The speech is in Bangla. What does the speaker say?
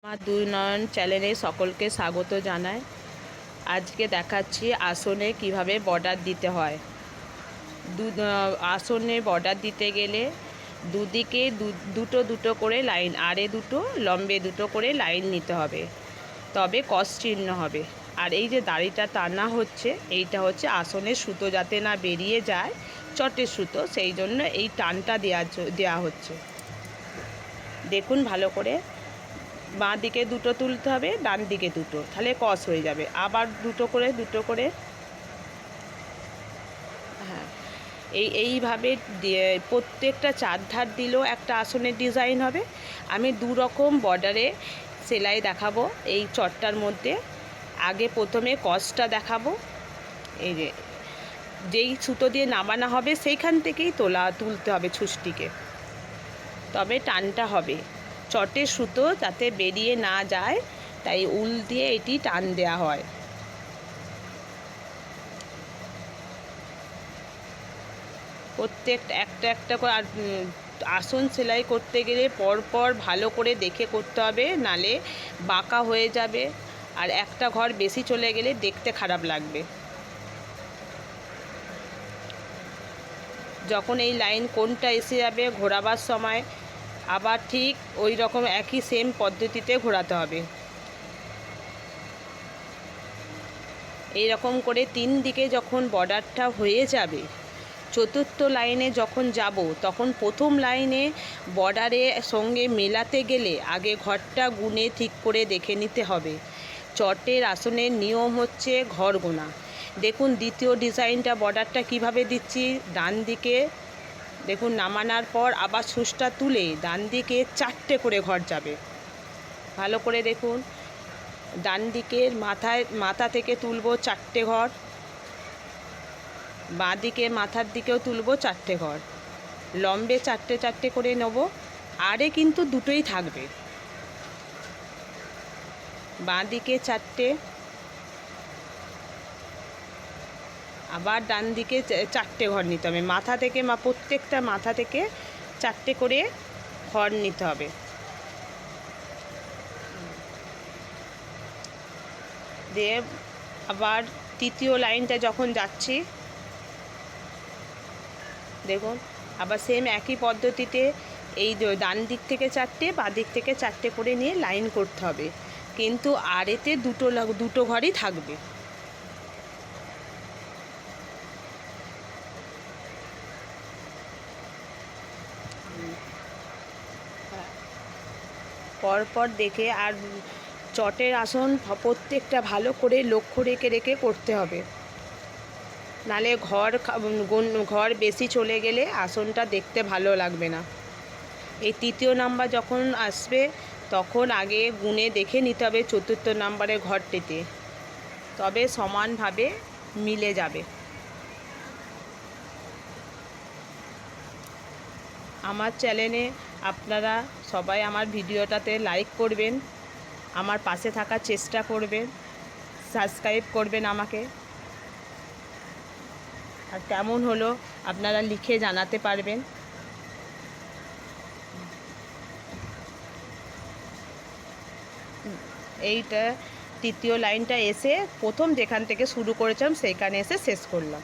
আমার দুই নয়ন চ্যানেলে সকলকে স্বাগত জানাই। আজকে দেখাচ্ছি আসনে কিভাবে বর্ডার দিতে হয়। আসনে বর্ডার দিতে গেলে দুদিকে দুটো দুটো করে লাইন, আড়ে দুটো লম্বে দুটো করে লাইন নিতে হবে, তবে কস চিহ্ন হবে। আর এই যে দাড়িটা টানা হচ্ছে, এইটা হচ্ছে আসনের সুতো যাতে না বেরিয়ে যায়, চটের সুতো, সেই জন্য এই টানটা দেওয়া হচ্ছে। দেখুন ভালো করে, বাঁ দিকে দুটো তুলতে হবে, ডান দিকে দুটো, তাহলে কস হয়ে যাবে। আবার দুটো করে হ্যাঁ, এইভাবে প্রত্যেকটা চার ধার দিলেও একটা আসনের ডিজাইন হবে। আমি দু রকম বর্ডারে সেলাই দেখাবো এই চটটার মধ্যে। আগে প্রথমে কসটা দেখাবো। এই যে যেই সুতো দিয়ে নামানো হবে সেইখান থেকেই তুলতে হবে ছুঁচটিকে, তবে টানটা হবে। চটের সুতো যাতে বেরিয়ে না যায়, তাই উল দিয়ে এটি টান দেওয়া হয়। প্রত্যেকটা একটা করে। আর আসন সেলাই করতে গেলে পরপর ভালো করে দেখে করতে হবে, নালে বাঁকা হয়ে যাবে, আর একটা ঘর বেশি চলে গেলে দেখতে খারাপ লাগবে। যখন এই লাইন কোনটা এসে যাবে ঘোরাবার সময় আবার ঠিক ওই রকম একই সেম পদ্ধতিতে ঘোরাতে হবে। এই রকম করে তিন দিকে যখন বর্ডারটা হয়ে যাবে, চতুর্থ লাইনে যখন যাব তখন প্রথম লাইনে বর্ডারের সঙ্গে মেলাতে গেলে আগে ঘরটা গুনে ঠিক করে দেখে নিতে হবে। চটের আসনের নিয়ম হচ্ছে ঘর গোনা। দেখুন দ্বিতীয় ডিজাইনটা বর্ডারটা কিভাবে দিচ্ছি। ডান দিকে দেখুন নামানোর পর আবার সুচটা তুলে ডান দিকে 4টে করে ঘর যাবে। ভালো করে দেখুন, ডান দিকের মাথা থেকে তুলবো 4টে ঘর, বাঁ দিকে মাথার দিকেও তুলবো 4টে ঘর, লম্বে 4টে করে নেব। আরে কিন্তু দুটোই থাকবে, বাঁ দিকে 4টে, আবার ডান দিকে 4টে ঘর নিতে হবে। মাথা থেকে প্রত্যেকটা মাথা থেকে 4টে করে ঘর নিতে হবে। দিয়ে আবার তৃতীয় লাইনটা যখন যাচ্ছি, দেখুন আবার সেম একই পদ্ধতিতে এই ডান দিক থেকে 4টে, বাঁ দিক থেকে 4টে করে নিয়ে লাইন করতে হবে, কিন্তু আড়েতে দুটো ঘরই থাকবে। পরপর দেখে, আর চটের আসন প্রত্যেকটা ভালো করে লক্ষ্য রেখে করতে হবে, নালে ঘর বেশি চলে গেলে আসনটা দেখতে ভালো লাগবে না। এই তৃতীয় নাম্বার যখন আসবে তখন আগে গুনে দেখে নিতে হবে চতুর্থ নাম্বারের ঘরটিতে, তবে সমানভাবে মিলে যাবে। আমার চ্যানেলে আপনারা সবাই আমার ভিডিওটাতে লাইক করবেন, আমার পাশে থাকার চেষ্টা করবেন, সাবস্ক্রাইব করবেন আমাকে। আর কেমন হলো আপনারা লিখে জানাতে পারবেন। এইটা তৃতীয় লাইনটা এসে প্রথম যেখান থেকে শুরু করেছিলাম সেইখানে এসে শেষ করলাম।